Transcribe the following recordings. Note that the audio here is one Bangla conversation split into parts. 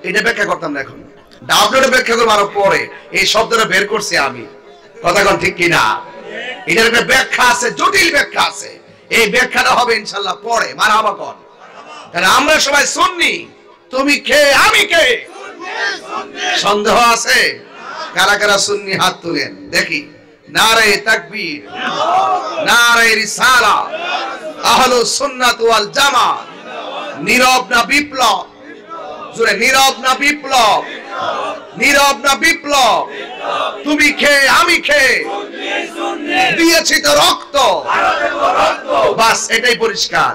এটা ব্যাখ্যা করতাম না এখন, ডাউনলোডে ব্যাখ্যা করবো আরো পরে। এই শব্দটা বের করছি আমি, কথা কোন ঠিক কিনা? এটার একটা ব্যাখ্যা আছে, জটিল ব্যাখ্যা আছে। এই ব্যাখ্যাটা হবে ইনশাআল্লাহ পরে। মারহাবা কর। কারণ আমরা সবাই সুন্নি, তুমি কে আমি কে সন্দেহ আছে? কারা কারা সুন্নি হাত তুলেন দেখি। নারে তাকবীর, নারে রিসালাত, আহলুস সুন্নাত ওয়াল জামাত। নীরব না বিপ্লব? জোরে, নীরব না বিপ্লব? নীরব না বিপ্লব? তুমি কে আমি কে, দিয়েছি তো রক্ত, বাস এটাই পরিষ্কার।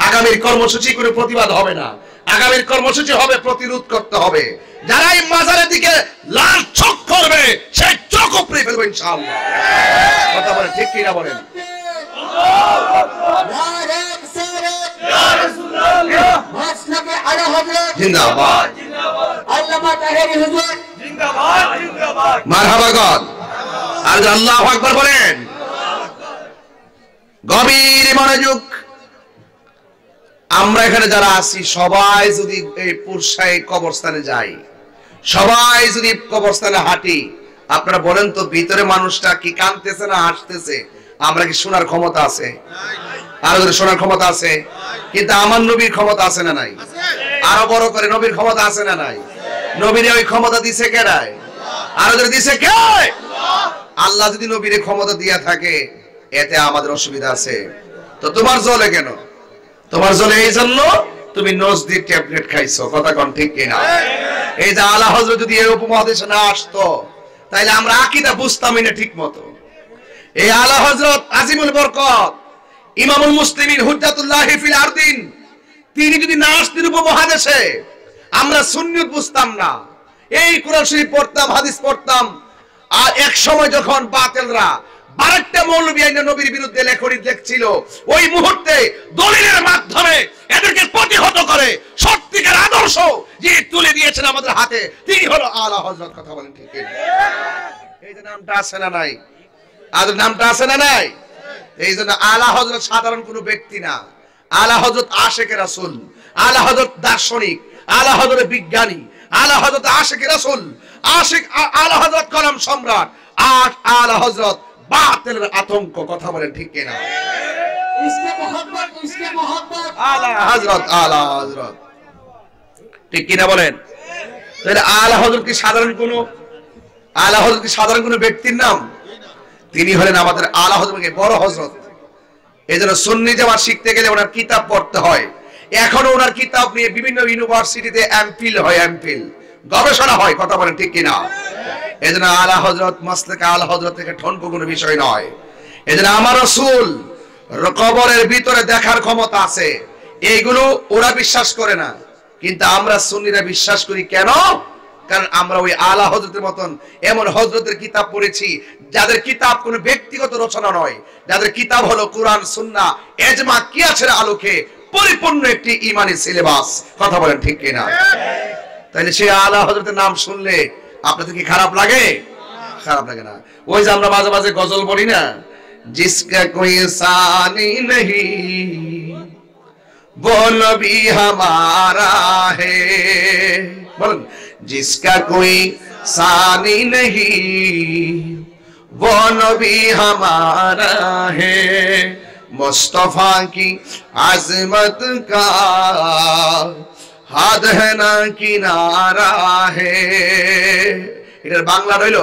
আগামীর কর্মসূচি কোনো প্রতিবাদ হবে না, আগামীর কর্মসূচি হবে প্রতিরোধ করতে হবে। যারা এই মাজারের দিকে লাল চোখ করবে সেই চোখ উপড়ে ফেলবে ইনশাআল্লাহ। কথা বলেন ঠিক কিনা বলেন? জিন্দাবাদ, মারহাবা গণ। আর আল্লাহু আকবার বলেন। গভীর মনোযোগ। আমরা এখানে যারা আছি সবাই যদি এই পুরসাই কবরস্থানে যাই, সবাই যদি কবরস্থানে হাঁটি, আপনারা বলেন তো ভিতরে মানুষটা কি কাঁদতেছে না হাসতেছে? আমরা কি শোনার ক্ষমতা আছে? আরো যদি শোনার ক্ষমতা আছে, কিন্তু আমার নবীর ক্ষমতা আছে না নাই? আরো বড় করে নবীর ক্ষমতা আছে না নাই? নবীর ওই ক্ষমতা দিছে কে? আরো যদি দিছে কে? আল্লাহ যদি নবীর ক্ষমতা দিয়া থাকে, এতে আমাদের অসুবিধা আছে? তো তোমার জ্বলে কেন? তোমার জ্বলে এই জন্য তুমি নজদি ট্যাবলেট খাইছো, কথা কোন ঠিক কিনা? এই যে আলা হযরত যদি এই উপমহাদেশে না আসতো, তাইলে আমরা আকীদা বুঝতামই না ঠিক মতো। এই আলা হযরত আজিমুল বরকত, ইমামুল মুসলিমিন, হুজ্জাতুল্লাহি ফিল আরদিন, তিনি যদি না আসতেন উপমহাদেশে, আমরা সুন্নিয়ত বুঝতাম না। এই কোরআন শরীফ পড়তাম, হাদিস পড়তাম। আর এক সময় যখন বাতিলরা 12টা মৌলবী আইনা নবীর বিরুদ্ধে লেখনি লিখছিল, ওই মুহূর্তে দলিলের মাধ্যমে এদেরকে প্রতিহত করে সত্যিকার আদর্শ যে তুলে দিয়েছেন আমাদের হাতে, তিনি হলো আলা হযরত। কথা বলেন ঠিক কিনা? এই যে নামটা আছে না নাই? আর নামটা আছে না নাই? এই জন্য আলা হযরত সাধারণ কোনো ব্যক্তি না। আলা হযরত আশিকে রাসূল, আলা হযরত দার্শনিক, আলা হযরত বিজ্ঞানী, আলা হযরত আশিকে রাসূল, আশিক আলা হযরত কলম সম্রাট, আর আলা হযরত বাতিলের আতঙ্ক। কথা বলেন ঠিক কিনা? ইসকে মোহাম্মদ, আলা হযরত, আলা হযরত, ঠিক কিনা বলেন? তাহলে আলা হযরত কি সাধারণ কোনো, আলা হযরত কি সাধারণ কোনো ব্যক্তির নাম? তিনি হলেন আমাদের আলা হযরত, বড় হযরত। এজন্য সুন্নি জামাত শিখতে গেলে ওনার কিতাব পড়তে হয়। এখনো ওনার কিতাব নিয়ে বিভিন্ন ইউনিভার্সিটিতে এমফিল হয়, এমফিল গবেষণা হয়। কথা বলেন ঠিক কিনা? এজন্য আলা হযরত মাসলাকে আলা হযরত থেকে ঠনকো কোনো বিষয় নয়। এজন্য আমার রাসূল কবরের ভিতরে দেখার ক্ষমতা আছে, এইগুলো ওরা বিশ্বাস করে না, কিন্তু আমরা সুন্নিরা বিশ্বাস করি। কেন? কারণ আমরা ওই আলা হযরতের মতন এমন হযরতের কিতাব পড়েছি, যাদের কিতাব কোনো ব্যক্তিগত রচনা নয়, যাদের কিতাব হলো কোরআন, সুন্নাহ, ইজমা, কিয়াসের আলোকে পরিপূর্ণ একটি ঈমানি সিলেবাস। কথা বলেন ঠিক কিনা? তাহলে সেই আলা হযরতের নাম শুনলে আপনাদের কি খারাপ লাগে? খারাপ লাগে না। ওই যে আমরা মাঝে মাঝে গজল বলি না, জিসকা কোই সানি নেহি वो नबी हमारा है, बोलन जिसका कोई सानी नहीं वो नबी हमारा है, मुस्तफा की अजमत का हाथ है ना किनारा है। এটার বাংলা রইল,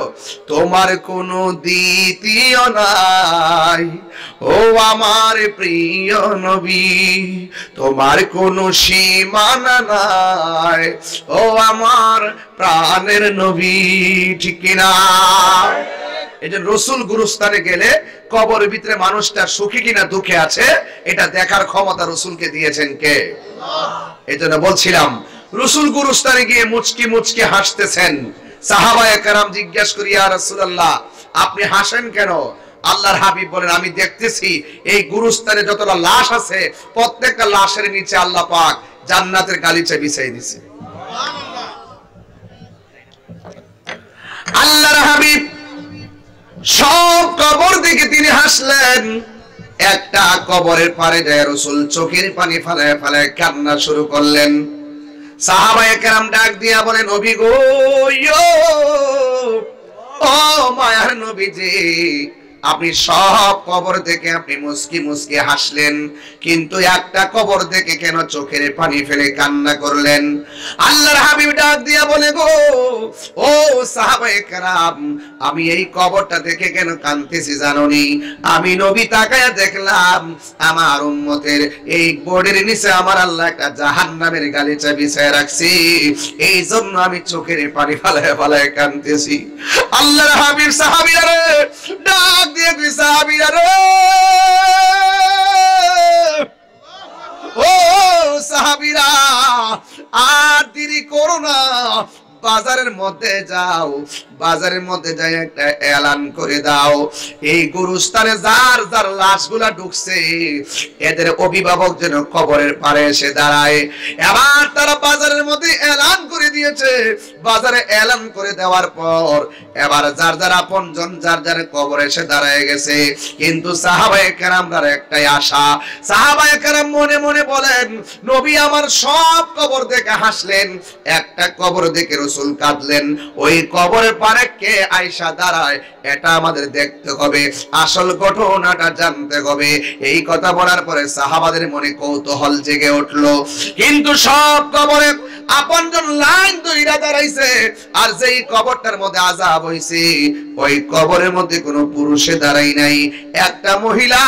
তোমার কোনো দ্বিতীয় নাই ও আমার প্রিয় নবী, তোমার কোনো সীমানা নাই ও আমার প্রাণের নবী। ঠিক কিনা? এই যে রাসূল গুরুস্থানে গেলে কবরের ভিতরে মানুষটা সুখী কিনা দুঃখে আছে, এটা দেখার ক্ষমতা রাসূলকে দিয়েছেন কে? আল্লাহ। এই জন্য বলছিলাম, রাসূল গুরুস্থানে গিয়ে মুচকি মুচকি হাসতেছেন। সাহাবায়ে কেরাম জিজ্ঞাসা করি, ইয়া রাসূলুল্লাহ আপনি হাসেন কেন? আল্লাহর হাবিব বলেন, আমি দেখতেছি এই গুরুস্থানে যতটা লাশ আছে, প্রত্যেকটা লাশের নিচে আল্লাহ পাক জান্নাতের গালিচা বিছাই দিয়েছে। সুবহানাল্লাহ। আল্লাহর হাবিব সব কবর দেখে তিনি হাসলেন। একটা কবরের পারে যায় রাসূল চোখের পানি ফেলায় ফেলায় কান্না শুরু করলেন। সাহাবায়ে কেরাম ডাক দিয়া বলেন, নবী গো, ও মায়ার নবীজি, আপনি সব কবর দেখে আপনি মুস্কি মুস্কি হাসলেন, কিন্তু একটা কবর দেখে কেন চোখের পানি ফেলে কান্না করলেন? আল্লাহর হাবিব ডাক দিয়া বলে, গো ও সাহাবায়ে কেরাম, আমি এই কবরটা দেখে কেন কাঁদতেছি জানোনি? আমি নবী তাকায়া দেখলাম আমার উম্মতের এই বোর্ডের নিচে আমার আল্লাহ একটা জাহান্নামের গালিচা বিছায় রাখছি, এই জন্য আমি চোখের পানি ফালায় ফালায় কাঁদতেছি। আল্লাহর হাবিব সাহাবীরা রে ডাক দিয়ে কই, সাহাবীরা রে, ও সাহাবীরা, আর দেরি করো না, বাজারের মধ্যে যাও, বাজারের মধ্যে যাই একটা এলান করে দাও, এই গুরুস্থানে যার যার লাশগুলা ঢুকছে এদের অভিভাবক যেন কবরের পারে এসে দাঁড়ায়। এবার তারা বাজারের মধ্যে এলান করে দিয়েছে। বাজারে এলান করে দেওয়ার পর এবার যার যার আপনজন যার যার কবরে এসে দাঁড়ায় গেছে। কিন্তু সাহাবায়ে কেরামদের একটাই আশা, সাহাবায়ে কেরাম মনে মনে বলেন, নবী আমার সব কবর দেখে হাসলেন, একটা কবর দেখে রাসূল কাঁদলেন, ওই কবরের পারে কে আয়েশা দাঁড়ায় এটা আমাদের দেখতে হবে, আসল ঘটনাটা জানতে হবে। এই কথা বলার পরে সাহাবাদের মনে কৌতূহল জেগে উঠলো। কিন্তু সব কবরে আপনজন লাইন ধইরা দাঁড়াইছে, আর যেই কবরটার মধ্যে আযাব হইছে ওই কবরের মধ্যে কোনো পুরুষে দাঁড়াই নাই, একটা মহিলা,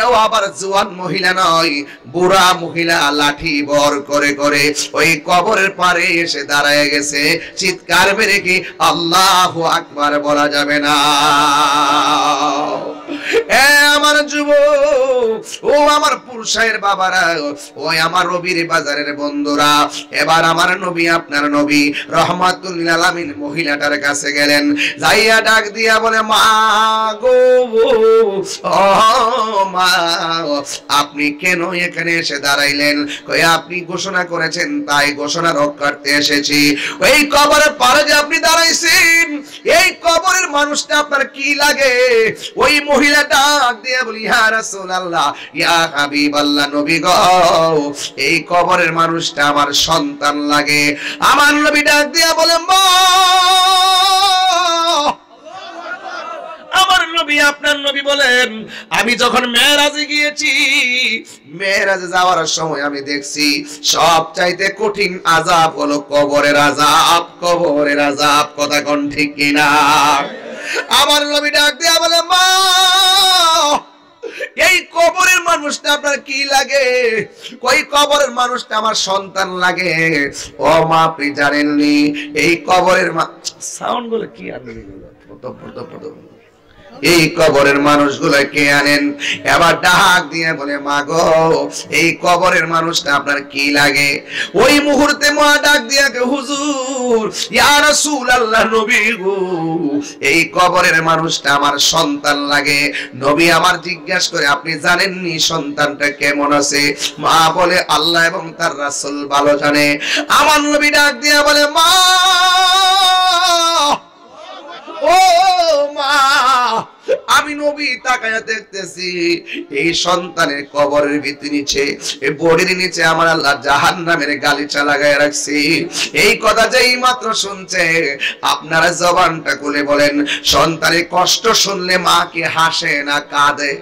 এও আবার জওয়ান মহিলা নয়, বুড়া মহিলা লাঠি বর করে করে ওই কবরের পারে এসে দাঁড়ায় গেছে। চিৎকার মেরে কি আল্লাহু আকবার বলা যাবে না? এ আমার যুবক, ও আমার পুরুষের বাবারা, ওই আমার রবির বাজারের বন্ধুরা, এবার আমার নবী আপনার নবী রহমাতুল লিল আলামিন মহিলাটার কাছে গেলেন, যাইয়া ডাক দিয়া বলে, মা গো, ও মা, আপনি কেন এখানে এসে দাঁড়াইলেন? কই আপনি ঘোষণা করেছেন তাই ঘোষণা রক্ষার্থে এসেছি। এই কবরের পারে যে আপনি দাঁড়াইছেন, এই কবরের মানুষটা আপনার কি লাগে? ওই মহিলা ডাক দিয়ে বলি, ইয়া রাসূলুল্লাহ, ইয়া হাবিবাল্লাহ, নবী গো, এই কবরের মানুষটা আমার সন্তান লাগে। আমার নবী ডাক দিয়া বলে, মা, আমার নবী আপনার নবী বলেন, আমি যখন মেরাজে গিয়েছি, মেরাজে যাওয়ার সময় আমি দেখছি সব চাইতে কঠিন আযাব হলো কবরের আযাব, কবরের আযাব। কথা কোন ঠিক কিনা? আমার নবী ডাক দিয়া বলে, মা, এই কবরের মানুষটা আপনার কি লাগে? কই কবরের মানুষটা আমার সন্তান লাগে। ও মা, আপনি জানেননি এই কবরের সাউন্ড গুলো কি আনবে? এই কবরের মানুষগুলো কে আনেন? এবার ডাক দিয়ে বলে, মা গো, এই কবরের মানুষটা আপনার কি লাগে? ওই মুহূর্তে মা ডাক দিয়ে, হুজুর, ইয়া রাসূলুল্লাহ, নবী গো, এই কবরের মানুষটা আমার সন্তান লাগে। নবী আমার জিজ্ঞাসা করে, আপনি জানেননি সন্তানটা কেমন আছে? মা বলে, আল্লাহ এবং তার রাসূল ভালো জানে। আমার নবী ডাক দিয়ে বলে, মা, ও মা, আমি নবী তাকায়া দেখতেছি এই সন্তানের কবরের ভিতর নিচে, এই বডির নিচে আমার আল্লাহ জাহান্নামের গালিচা লাগায় রাখছি। এই কথা যেই মাত্র শুনছে আপনারা জবানটা খুলে বলেন, সন্তানের কষ্ট শুনলে মা কি হাসে না কাঁদে?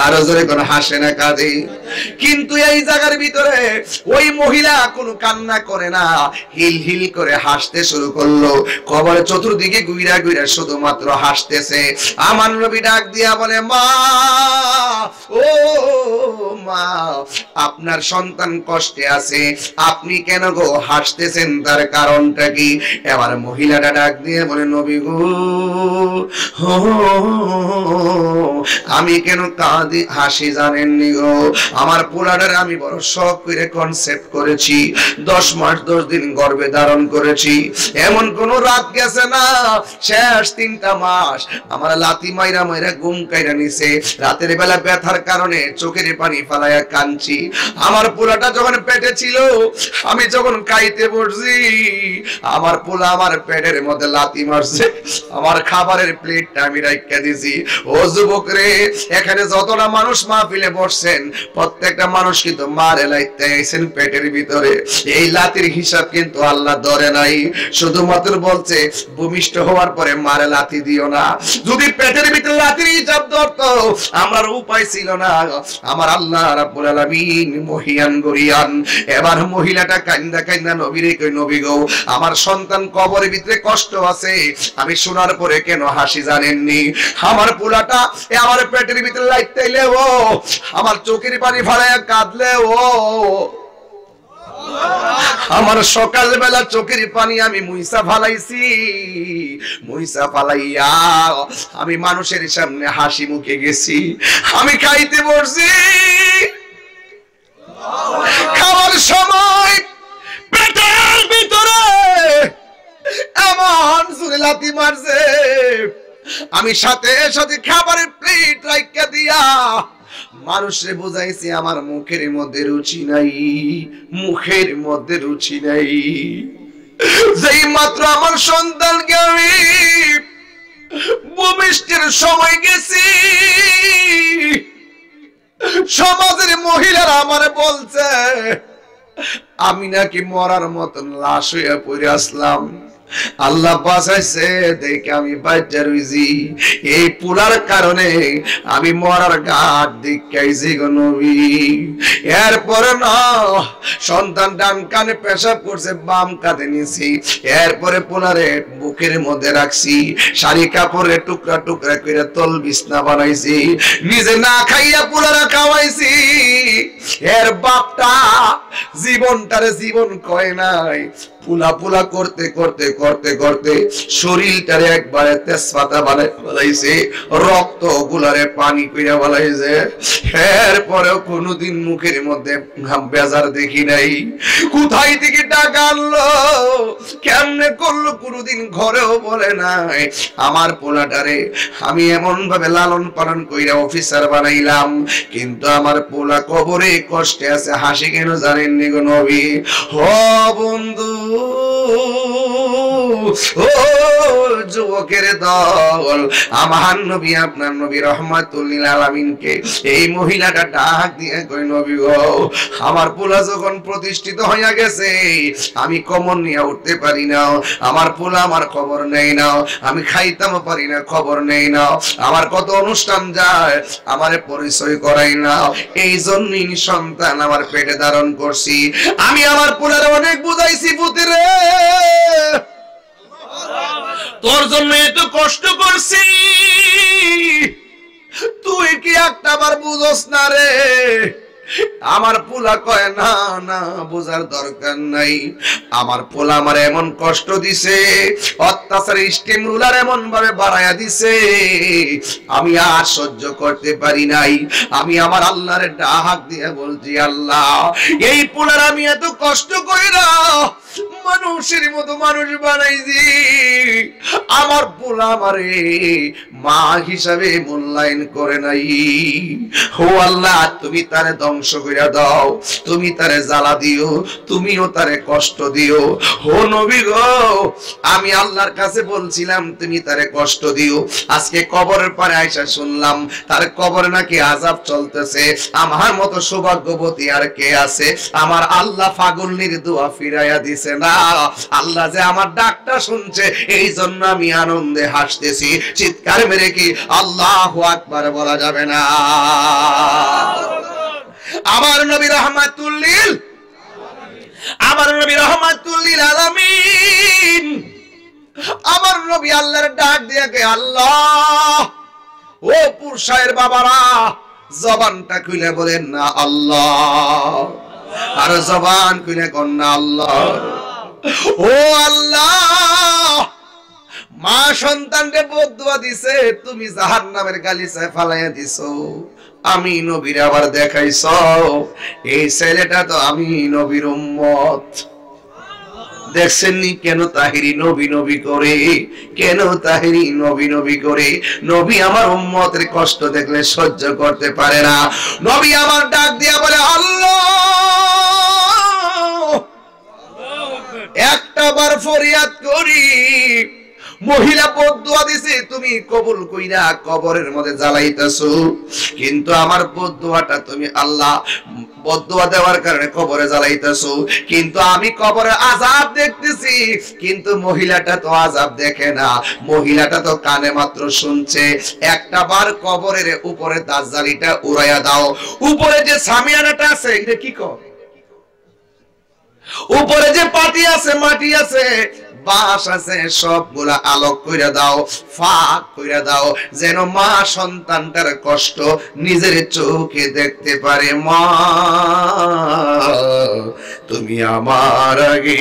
আরো জোরে কোন হাসে না কাঁদে? কিন্তু এই জায়গার ভিতরে ওই মহিলা কোনো কান্না করে না, হিল হিল করে হাসতে শুরু করলো। কবরের চতুর্দিকে ঘুরা ঘুরা শুধুমাত্র হাসতেছে। আমার নবী ডাক দিয়া বলে, মা, ও মা, আপনার সন্তান কষ্টে আছে, আপনি কেন গো হাসতেছেন? তার কারণটা কি? এবার মহিলাটা ডাক দিয়ে বলে, নবী গো, আমি কেন হাসি জানেননি গো? আমার পোলাডার আমি বড় শখ করে কনসেপ্ট করেছি, 10 মাস 10 দিন গর্ভে ধারণ করেছি, এমন কোন রাত গেছে না শেষ 3টা মাস আমার লাতি মাইরা মাইরা ঘুম কাইরা নিছে। রাতের বেলা ব্যথার কারণে চোখের পানি ফালায়া কাঁদছি। আমার পোলাটা যখন পেটে ছিল, আমি যখন খাইতে বসছি, আমার পোলা আমার পেটের মধ্যে লাতি মারছে, আমার খাবারের প্লেটটা আমি রাইখা দিছি। ও যুবক রে, এখানে যত যতটা মানুষ মাহফিলে বসছেন প্রত্যেকটা মানুষ কিন্তু মারে লাইতে আইছেন পেটের ভিতরে। এই লাতির হিসাব কিন্তু আল্লাহ ধরে নাই, শুধুমাত্র বলছে ভূমিষ্ঠ হওয়ার পরে মারে লাথি দিও না। যদি পেটের ভিতরে লাতির হিসাব ধরতো আমার উপায় ছিল না। আমার আল্লাহ রাব্বুল আলামিন মহিয়ান গরিয়ান। এবার মহিলাটা কান্দা কান্দা নবীরে কই, নবী গো আমার সন্তান কবরের ভিতরে কষ্ট আছে, আমি শোনার পরে কেন হাসি জানেননি? আমার পোলাটা আমার পেটের ভিতরে লাইতেইলে ও আমার চোখের পানি ফালাইয়া কাঁদলে ও আমার সকাল বেলা চোখের পানি আমি মুইসা ফালাইছি, মুইসা ফালাইয়া আমি মানুষের সামনে হাসি মুখে গেছি। আমি খাইতে বসছি, খাওয়ার সময় পেটের ভিতরে এমন জোরে লাথি মারছে, আমি সাথে সাথে খাবারের প্লেট রাইখা দিয়া মানুষে বুঝাইছি আমার মুখের মধ্যে রুচি নাই, মুখের মধ্যে রুচি নাই। যেই মাত্র আমার সন্তানকে আমি ভূমিষ্ঠের সময় গেছি, সমাজের মহিলারা আমারে বলছে আমি নাকি মরার মতন লাশ হইয়া পড়ে আসলাম। আল্লাহ বাঁচাইছে দেখে আমি বাচ্চা রইছি, এই পুলার কারণে আমি মরার ঘাট দেখাইছি গো নবী। এরপরে না সন্তান ডান কানে পেশাব করছে, বাম কাঁধে নিয়েছি, এরপরে পুলারে বুকের মধ্যে রাখছি, শাড়ি কাপড়ে টুকরা টুকরা করে তল বিছনা বানাইছি, নিজে না খাইয়া পুলারা খাওয়াইছি। এর বাপটা জীবনটারে জীবন কয় নাই, পুলা পুলা করতে করতে করতে করতে শরীরটারে একবারে তেজপাতা বানাইছে, রক্ত গুলারে পানি কইরা বানাইছে। এরপরেও কোনোদিন মুখের মধ্যে বেজার দেখি নাই। কোথায় থেকে টাকা আনলো, কেমনে করলো, কোনোদিন ঘরেও বলে নাই। আমার পোলাটারে আমি এমন ভাবে লালন পালন কইরা অফিসার বানাইলাম, কিন্তু আমার পোলা কবরে কষ্টে আছে। হাসি কেন জানেননি গো নবী? ও বন্ধু, ও যুবকের দল, আমার নবী আপনার নবী রহমাতুল লিল আলামিনকে এই মহিলাটা ডাক দিয়ে কই, নবী গো আমার পোলা যখন প্রতিষ্ঠিত হইয়া গেছে আমি কবর নিয়ে উঠতে পারি না, আমার পোলা আমার খবর নেই না, আমি খাইতাম পারি না, খবর নেই না, আমার কত অনুষ্ঠান যায় আমারে পরিচয় করাই না। এই জন্যই সন্তান আমার পেটে ধারণ করছি। আমি আমার পোলারে অনেক বুঝাইছি, পুত্রে তোর জন্য এত কষ্ট করছি, তুই কি একটা বার বুঝোস না রে? আমার পোলা কয় না না, বোঝার দরকার নাই। আমার পোলা আমার এমন কষ্ট দিছে, অত্যাচার স্টিম রুলার এমন ভাবে বাড়াইয়া দিছে, আমি আর সহ্য করতে পারি নাই। আমি আমার আল্লাহরে ডাক দিয়ে বলছি, আল্লাহ এই পোলার আমি এত কষ্ট কইরা মানুষের মতো মানুষ বানাইছি, আমার পোলা আমারে মা হিসাবে মূল্যায়ন করে নাই। ও আল্লাহ তুমি তারে ধ্বংস কইরা দাও, তুমি তারে জ্বালা দিও, তুমিও তারে কষ্ট দিও। ও নবী গো আমি আল্লাহর কাছে বলছিলাম তুমি তারে কষ্ট দিও, আজকে কবরের পারে আইসা শুনলাম তার কবরে নাকি আযাব চলতেছে। আমার মতো সৌভাগ্যবতী আর কে আছে? আমার আল্লাহ ফাগুলনির দোয়া ফিরাইয়া দিছে না, আল্লাহ যে আমার ডাকটা শুনছে, এই জন্য আমি আনন্দে হাসতেছি। চিৎকার মেরে কি আল্লাহু আকবার বলা যাবে না? আমার নবী রহমাতুল লিল, আমার নবী রহমাতুল লিল আলামিন, আমার নবী আল্লাহর ডাক দিয়ে কে, আল্লাহ ও পুরুষের বাবারা জবানটা খুলে বলেন না আল্লাহ, আর জবান খুলে কোন না আল্লাহ। ও আল্লাহ মা সন্তানকে বদদুয়া দিছে, তুমি জাহান্নামের গালিচায় ফালাইয়া দিছো, আমি নবীর আবার দেখাইছ এই ছেলেটা তো আমি নবীর উম্মত। দেখছেন নি কেন তাহিরি নবী নবী করে, কেন তাহিরি নবী নবী করে? নবী আমার উম্মতের কষ্ট দেখলে সহ্য করতে পারে না। নবী আমার ডাক দিয়া বলে, আল্লাহ একটা বার ফরিয়াদ করি, মহিলা বদদুয়া দিছে, তুমি কবুল কইরা কবরের মধ্যে জ্বালাইতেছো, কিন্তু আমার বদদুয়াটা তুমি আল্লাহ বদদুয়া দেওয়ার কারণে কবরে জ্বালাইতেছো, কিন্তু আমি কবরে আযাব দেখতেছি। কিন্তু মহিলাটা তো আযাব দেখে না, মহিলাটা তো কানে মাত্র শুনছে। একটা বার কবরের উপরে দাজ্জালিটা উড়াইয়া দাও। উপরে যে সামিয়ানাটা আছে এটা কি কর, উপরে যে পাটি আছে, মাটি আছে, বাঁশ আছে, সবগুলা আলোক কইরা দাও, ফাঁক কইরা দাও, যেন মা সন্তানটার কষ্ট নিজের চোখে দেখতে পারে। মা তুমি আমার আগে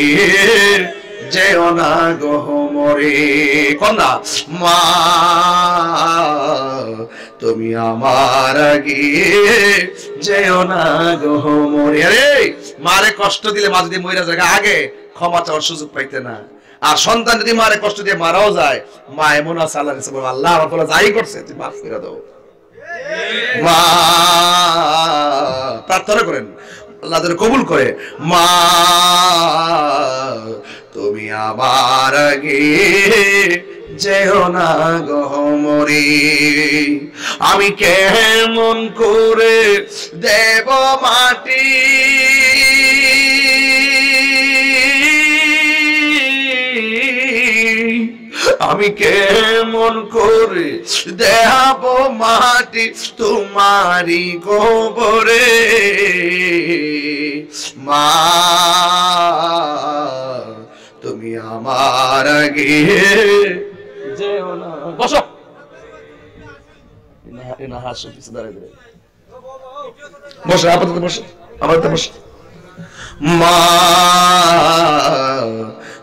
যেও না গো মরে, কন্যা মা তুমি আমার আগে যেও না গো মরে। আরে মারে কষ্ট দিলে মা যদি মইরা যায় আগে ক্ষমা চাওয়ার সুযোগ পাইতে না। আর সন্তান যদি মারে কষ্ট দিয়ে মারাও যায়, মা এমন আছে আল্লাহর কাছে বলে আল্লাহ আমার বলে যাই করছে তুই মাফ করে দাও। মা প্রার্থনা করেন আল্লাহ তাআলা কবুল করে। মা তুমি আমার আগে যেও না গো মরে, আমি কেমন করে দেব মাটি, আমি কেমন করে দেব মাটি তোমারি কবরে। মা তুমি আমার আগে যেও না। বসো না হাসো, কিছু দাঁড়ায় দাঁড়ায় বসো, আপাতত বসো, আপাতত বসো। মা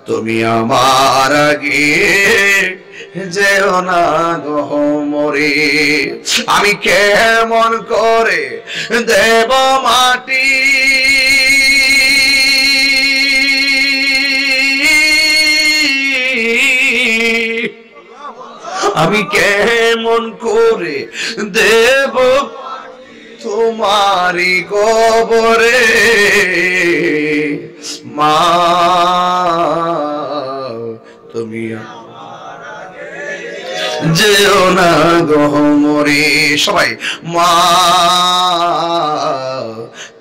তুমি আমার আগে যেও না গো মরে, আমি কেমন করে দেব মাটি, আমি কেমন করে দেব তোমারি কবরে। মা তুমি যেও না গো মরে, সবাই মা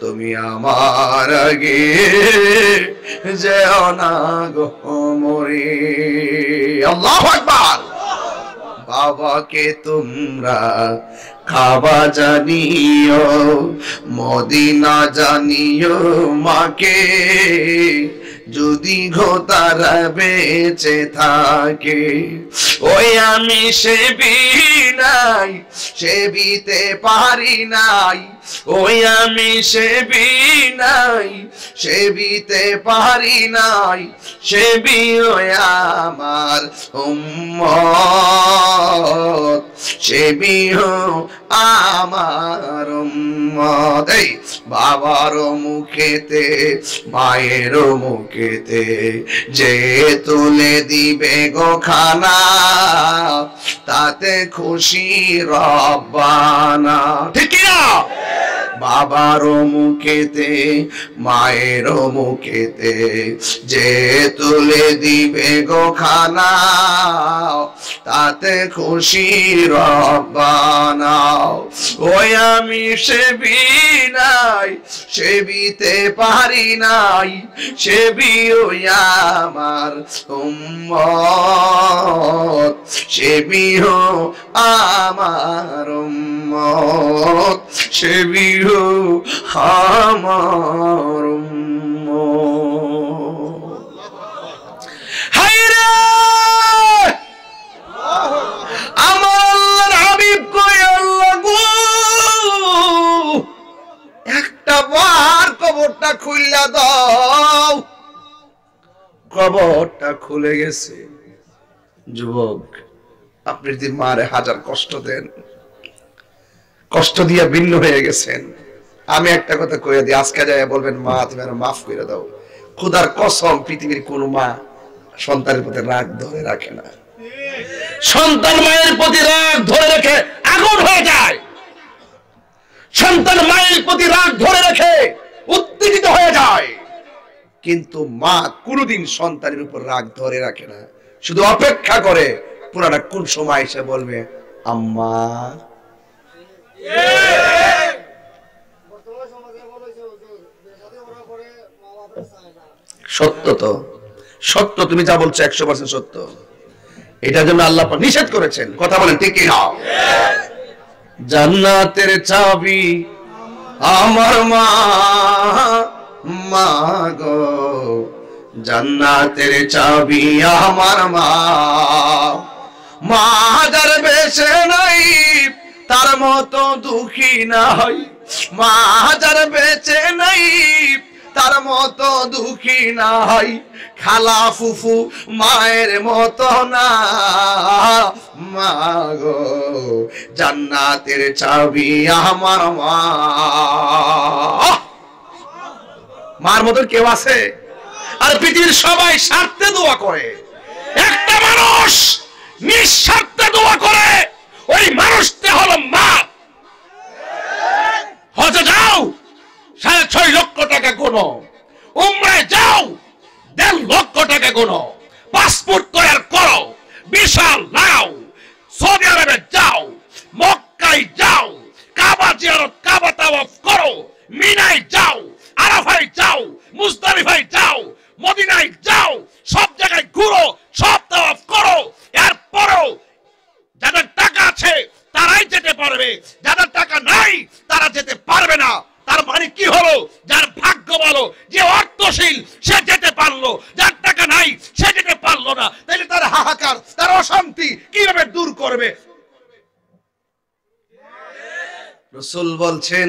তুমি আমার আগে যেও না গো মরে। আল্লাহু আকবার। বাবাকে তোমরা কাবা জানিও, মদিনা জানিও, মাকে যদি ঘোতারা বেঁচে থাকে। ওই আমি সেবি নাই, সেবিতে পারি নাই, ওই আমি সেবি নাই, সেবিতে পারি নাই, সেবি ওই আমার উম্মত, সেবি আমার উম্মত। এই বাবার মুখেতে মায়ের মুখেতে যে তুলে দিবে গো খানা, তাতে খুশি রব্বানা। ঠিক না? বাবার মুখেতে মায়ের মুখেতে যে তুলে দিবে গো খানা, তাতে খুশি রব্বানা। ওই আমি সেবি নাই, সেবিতে পারি নাই, সেবি ওই আমার উম্মত, সেবি আমার উম্মত, সেবি আমার উম্মত। হায়রে আমার আল্লাহর হাবিব কই, আল্লাহ গো একটা বার কবরটা খুইলা দাও। কবরটা খুলে গেছে। যুবক, আপনি যদি মারে হাজার কষ্ট দেন, কষ্ট দিয়ে ভিন্ন হয়ে গেছেন, আমি একটা কথা কইয়া দিই, আজকে যায় বলবেন মা তুমি আর মাফ করে দাও। খোদার কসম পৃথিবীর কোন মা সন্তানের প্রতি রাগ ধরে রাখে না। সন্তান মায়ের প্রতি রাগ ধরে রেখে আগুন হয়ে যায়। সন্তান মায়ের প্রতি রাগ ধরে রেখে উত্তেজিত হয়ে যায়, কিন্তু মা কোনদিন সন্তানের উপর রাগ ধরে রাখে না। শুধু অপেক্ষা করে পুরাটা কোন সময় এসে বলবে আম্মা। সত্য তো, সত্য, তুমি যা বলছো 100% সত্য। এটার জন্য আল্লাহ পাক নিষেধ করেছেন। কথা বলেন ঠিক কি না? জান্নাতের চাবি আমার মা, মা গো জান্নাতের চাবি আমার মা। মা যার বেঁচে নাই তার মতো দুঃখী নাই, মা যার বেঁচে নাই তার মতো দুঃখী নাই, খালা ফুফু মায়ের মতো না, মা গো জান্নাতের চাবি আমার মা। মার মতন কেউ আছে? আর পৃথিবীর সবাই স্বার্থে দোয়া করে, একটা মানুষ নিঃস্বার্থে দোয়া করে, ওই মানুষটা হলো মা। হজে যাও 6.5 লক্ষ টাকা গোনো, উমরায় যাও 1.5 লক্ষ টাকা গোনো, পাসপোর্ট তৈরি করো, ভিসা নাও, সৌদি আরবে যাও, মক্কায় যাও, কাবা জিয়ারত, কাবা তাওয়াফ করো, মিনায় যাও, আরাফায় যাও, মুজদালিফায় যাও, মদিনায় যাও, সব জায়গায় ঘুরো, সব তাওয়াফ করো। এরপরও যাদের টাকা আছে তারাই যেতে পারবে, যাদের টাকা নাই তারা যেতে পারবে না। তার মানে কি হলো? যার ভাগ্য ভালো, যে অর্থশীল সে যেতে পারলো, যার টাকা নাই সে যেতে পারলো না। তাহলে তার হাহাকার, তার অশান্তি কিভাবে দূর করবে? রাসূল বলছেন,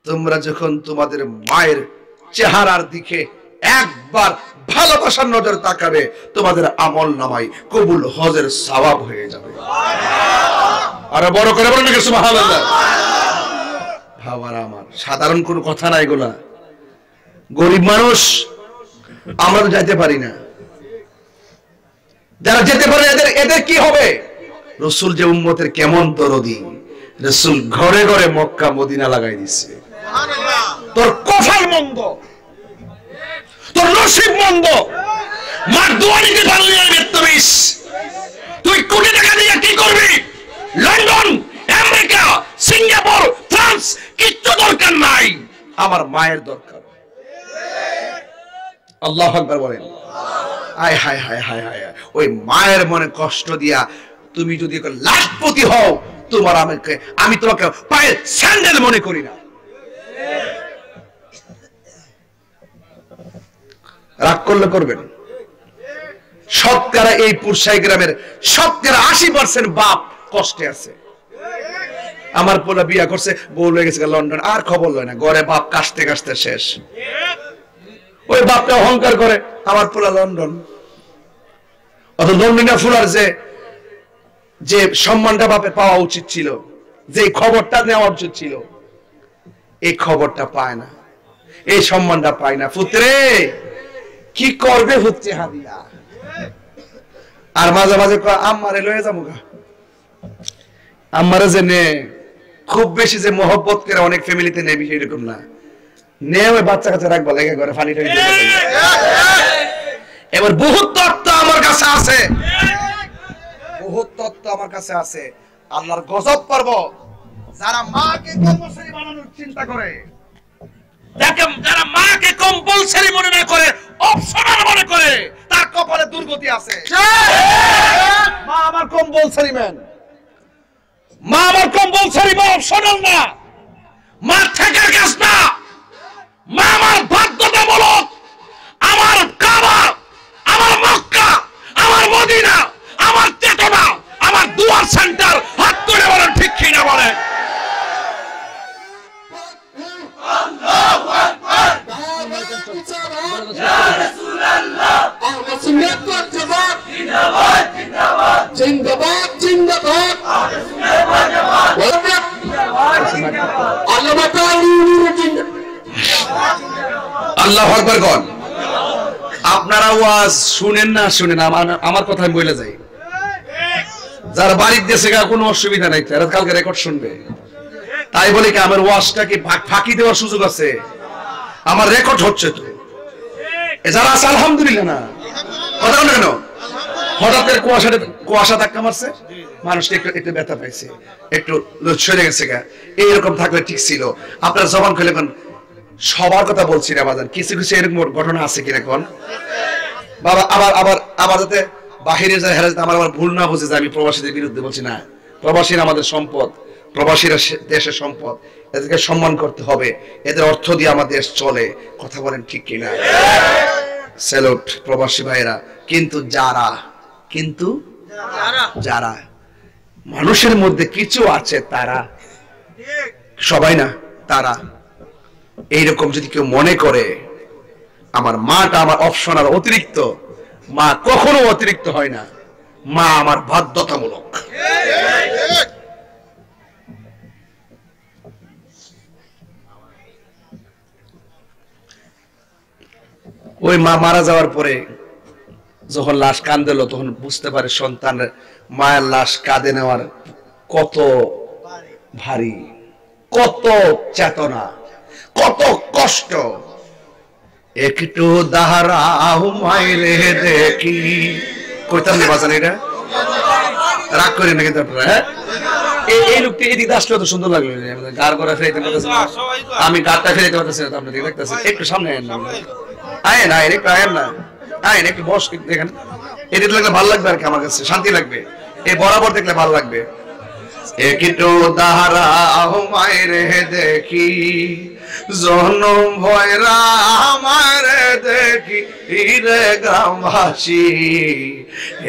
তোমরা যখন তোমাদের মায়ের চেহারার দিকে একবার ভালোবাসার নজর তাকাবে, তোমাদের আমল নামায় কবুল হজের সওয়াব হয়ে যাবে। আরে বড় করে বলেন নাকি সুবহানাল্লাহ। ভাবার আমার সাধারণ কোনো কথা না এগুলা। গরিব মানুষ আমরা তো যাইতে পারি না, যারা যেতে পারে এদের কি হবে? রাসূল যে উম্মতের কেমন দরদি, রাসূল ঘরে ঘরে মক্কা মদিনা লাগাই দিচ্ছে। তোর কপাল মন্দ, তোর নসিব মন্দ, মার দোয়া নিতে পারলি না বেত্তবিশ। তুই কোটি টাকা দিয়ে কি করবি? লন্ডন, আমেরিকা, সিঙ্গাপুর, ফ্রান্স কিচ্ছু দরকার নাই, আমার মায়ের দরকার। আল্লাহু আকবার বলেন। হায় হায় হায় হায় হায়, ওই মায়ের মনে কষ্ট দিয়া তুমি যদি লাখপতি হও, তোমার আমি তোমাকে পায়ের স্যান্ডেল মনে করি না। রাগ করলে করবেন। শতকরা এই পুরসাই গ্রামের 80% বাপ কষ্টে আছে। আমার পোলা বিয়া করছে, বউ লয়ে গেছে লন্ডন, আর খবর লয় না, ঘরে বাপ কাশতে কাশতে শেষ। ওই বাপটা অহংকার করে, আমার পোলা লন্ডন। অত লন্ডনে ফুলার যে সম্মানটা বাপের পাওয়া উচিত ছিল, যে খবরটা নেওয়া উচিত ছিল, এই খবরটা পায় না, এই সম্মানটা পায় না। পুত্রে কি করবে হচ্ছে হাদিয়া। আর মাঝে মাঝে আম্মারে লয়ে যাবো গা, আম্মারে যে নে, খুব বেশি যে মহব্বত করে অনেক ফ্যামিলিতে নেবি এরকম না, নে ওই বাচ্চা কাছে রাখবা লেগে করে ফানি টানি। এবার বহুত তত্ত্ব আমার কাছে আছে, বহুত তত্ত্ব আমার কাছে আছে। আল্লাহর গজব পর্ব যারা মাকে কম্পালসারি বানানোর চিন্তা করে, যারা মাকে কম্পালসারি মনে না করে, অপশনাল মনে করে, তার কপালে দুর্গতি আছে। মা আমার কম্পালসারি ম্যান, মা আমার কম্পালসারি, মা অপশনাল না, মা ঠেকার কাজ না, মা আমার বাধ্যতামূলক। আমার কাবা, আমার মক্কা, আমার মদিনা, আমার চেতনা, আমার দুয়ার সেন্টার। হাত তুলে বলেন ঠিক কি না বলেন? আল্লাহু আকবার। ইয়া রাসূলুল্লাহ, আহলে সুন্নাত ওয়াল জামাত জিন্দাবাদ জিন্দাবাদ জিন্দাবাদ জিন্দাবাদ, আহলে সুন্নাত ওয়াল জামাত জিন্দাবাদ জিন্দাবাদ, আল্লামা তাআলিম জিন্দাবাদ। আল্লাহু আকবার কোন? আপনারা ওয়াজ শুনেন না শুনেন, আমার কথা আমি বলে যাই। যারা বাড়ির দেশে কোনো অসুবিধা নাই, তারা কালকে রেকর্ড শুনবে। তাই বলে কি আমার ওয়াজটা কি ফাঁকি দেওয়ার সুযোগ আছে? আমার রেকর্ড হচ্ছে তো, যারা আছে আলহামদুলিল্লাহ না, কথা বলে কেন? হঠাৎ করে কুয়াশা ধাক্কা মারছে, মানুষটা একটু একটু ব্যথা পাইছে, একটু সরে গেছে গা। এইরকম থাকলে ঠিক ছিল। আপনার জবান খুলে কোন সবার কথা বলছি না বাজান, কিছু কিছু এরকম ঘটনা আছে কিনা কোন বাবা। আবার আবার আবার যাতে বাহিরে যায় হেরা, আমার আবার ভুল না বুঝে যে আমি প্রবাসীদের বিরুদ্ধে বলছি না। প্রবাসীরা আমাদের সম্পদ, প্রবাসীরা দেশের সম্পদ, এদেরকে সম্মান করতে হবে, এদের অর্থ দিয়ে আমার দেশ চলে। কথা বলেন ঠিক কিনা? স্যালুট প্রবাসী ভাইরা। কিন্তু যারা মানুষের মধ্যে কিছু আছে, তারা সবাই না, তারা এইরকম যদি কেউ মনে করে আমার মাটা আমার অপশনাল, অতিরিক্ত, মা কখনো অতিরিক্ত হয় না, মা আমার বাধ্যতামূলক। ওই মা মারা যাওয়ার পরে যখন লাশ কাঁদল, তখন বুঝতে পারে সন্তানের মায়ের লাশ কাঁদে নেওয়ার কত ভারী, কত চেতনা, কত কষ্ট। একটু দাঁড়াও মাইরে দেখি, কইতাম না বাজান, এটা রাগ করি না কিন্তু আপনারা। হ্যাঁ, এই লোকটি এদিকে আসলে তো সুন্দর লাগলো, গার গড়া ফেরাইতে পারতেছে, আমি গারটা ফেরাইতে পারতেছি না, আপনাদের দেখতেছেন। একটু সামনে আয়েন না, আয়েন আয়েন, একটু আয়েন না, আয়েন একটু বস, দেখেন এদিকে লাগলে ভালো লাগবে আর কি, আমার কাছে শান্তি লাগবে, এই বরাবর দেখলে ভালো লাগবে। একটু দাঁড়াও মাইরে দেখি, জনম ভয়রা মারে দেখি রে গ্রামবাসী।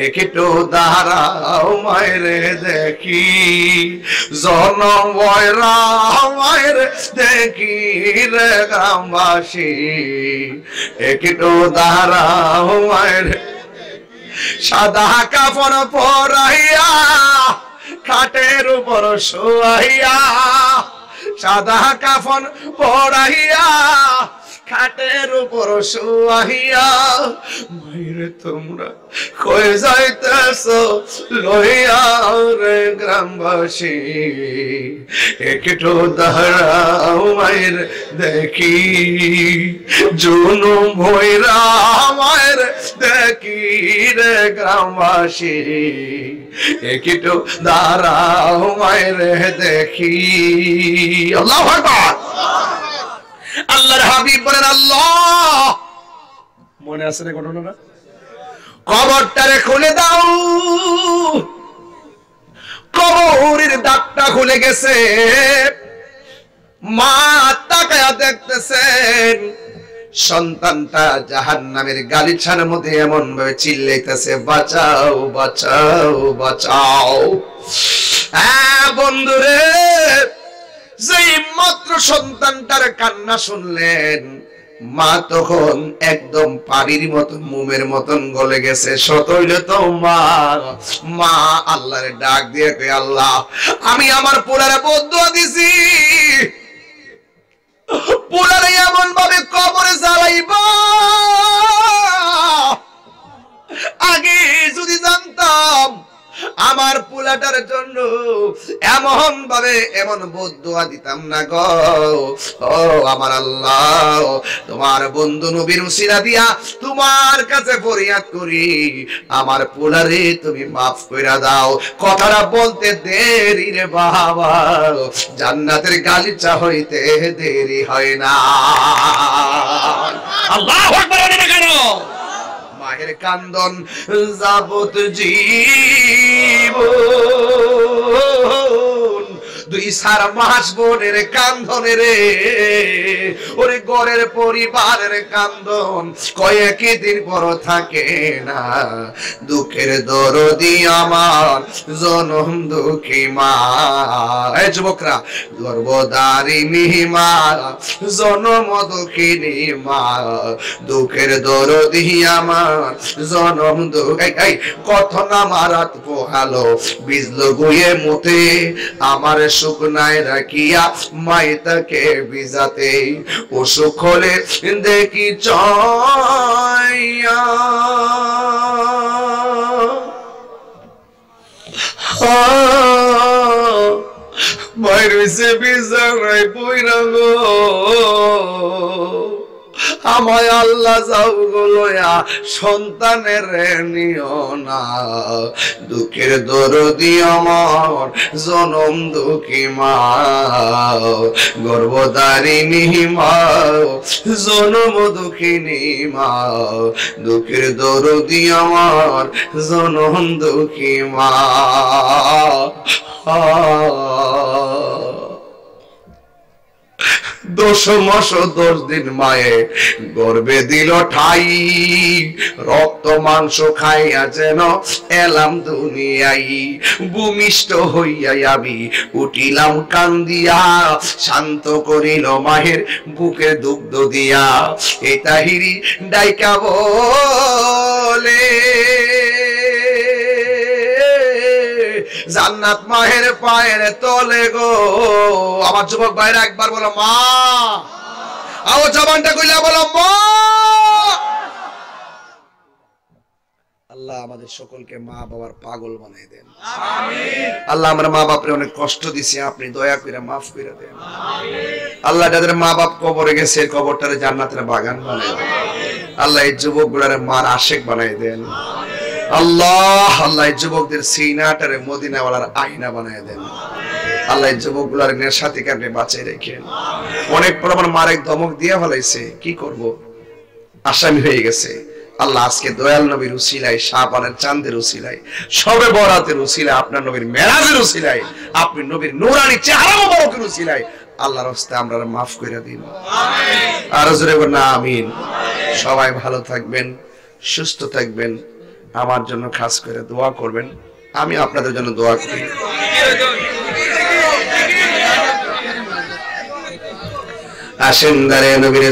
একটু দাঁড়াও মাইরে দেখি, জনম ভয়রা মারে দেখি রে গ্রামবাসী। একটু দাঁড়াও মাইরে, সাদা কাফন পরাইয়া খাটের উপর শোয়াইয়া, সাদা কাফন পরাইয়া খাটের উপর শোয়াইয়া, মাইরে তোমরা কই যাইতেছো লইয়া রে গ্রামবাসী। একটু দাঁড়াও মায়ের দেখি, জনম ভৈরা মায়ের দেখি রে গ্রামবাসী। একটু দাঁড়াও মায়ের দেখি। আল্লাহু আকবার। আল্লাহর হাবিব বলেন, আল্লাহ, মনে আছে না ঘটনাটা? কবরটারে খুলে দাও। কবরের দাঁতটা খুলে গেছে, মা তাকায়া দেখতেছেন সন্তানটা জাহান্নামের গালিচার মধ্যে এমন ভাবে চিল্লাইতেছে, বাঁচাও বাঁচাও বাঁচাও। হ্যাঁ বন্ধুরে, যেই মাত্র সন্তানটার কান্না শুনলেন, মা তখন একদম পানির মতন, মোমের মতন গলে গেছে। সতইলে তো মা আল্লাহরে ডাক দিয়ে কই, আল্লাহ, আমি আমার পোলারে বদদুয়া দিছি, পোলারে এমন ভাবে কবরে জ্বালাইবা, আগে যদি জানতাম আমার পোলাটার জন্য এমন ভাবে এমন বদদুয়া দিতাম না গো। ও আমার আল্লাহ, তোমার বন্ধু নবীর উসিলা দিয়া তোমার কাছে ফরিয়াদ করি, আমার পোলারে তুমি মাফ কইরা দাও। কথাটা বলতে দেরি রে বাবা, জান্নাতের গালিচা হইতে দেরি হয় না। আল্লাহু আকবার। কেন মায়ের কান্দন যাবত জীবন, 2-4 মাস বোনের কান্দন রে, ওরে ঘরের পরিবারের কান্দন কয়েকদিন পর থাকে না। দুঃখের দরদি আমার জনম দুঃখী মা। এই যুবকরা, গর্ভধারিণী মা, জনম দুঃখিনী মা, দুঃখের দরদি আমার জনম দুঃখী। কথন আমার রাত পোহালো, বিজলো গুয়ে মুতে, আমার শুকনায় রাখিয়া মাইতাকে বিজাতে, ও সুখ হলে দেখি চয়া। মায়ের সে বিজারাই পইরা গো, আমায় আল্লাহ যাও গোলয়া সন্তানের নিও না, দুঃখের দরদি আমার জনম দুঃখী মা, গর্ভধারিণী মা, জনম দুঃখিনী মা, দুঃখের দরদি আমার জনম দুঃখী মা। দশমাস 10 দিন মায়ে গর্ভে দিল ঠাই, রক্ত মাংস খাইয়া যেন এলাম দুনিয়াই, ভূমিষ্ঠ হইয়া আমি উঠিলাম কান্দিয়া, শান্ত করিল মায়ের বুকে দুগ্ধ দিয়া, এ তাহিরি ডাইকা বলে জান্নাত মায়ের পায়ের তলে গো। আমার যুবক ভাইরা একবার বলো মা, আও জবানটা কইলা বলো মা। আল্লাহ আমাদের সকলকে মা বাবার পাগল বানাই দেন, আমিন। আল্লাহ আমরা মা বাপরে অনেক কষ্ট দিছি, আপনি দয়া করে মাফ করে দেন, আমিন। আল্লাহ যাদের মা বাপ কবরে গেছে কবরটারে জান্নাতের বাগান বানাই দেন, আল্লাহ এই যুবকগুলোরে মার আশিক বানাই দেন, আল্লাহ। আল্লাহ যুবকদের সিনাটারে মদিনাওয়ালার আয়না বানায় দেন, আল্লাহ যুবকগুলার নেশা থেকে আপনি বাঁচিয়ে রেখেন। অনেক পরমার মারেক ধমক দিয়ে ফেলাইছে, কি করব, আসামি হয়ে গেছে। আল্লাহ আজকে দয়াল নবীর উসিলায়, শাবানের চাঁদের উসিলায়, শবে বরাতের উসিলায়, আপনার নবীর মেরাজের উসিলায়, আপনি নবীর নূরানি চেহারা মোবারকের উসিলায় আল্লাহর রাস্তায় আমরা মাফ করে দিন, আমিন। আর জোরে বলুন আমিন। সবাই ভালো থাকবেন, সুস্থ থাকবেন, আমার জন্য খাস করে দোয়া করবেন, আমি আপনাদের জন্য দোয়া করি। আসেন দাঁড়িয়ে নবীর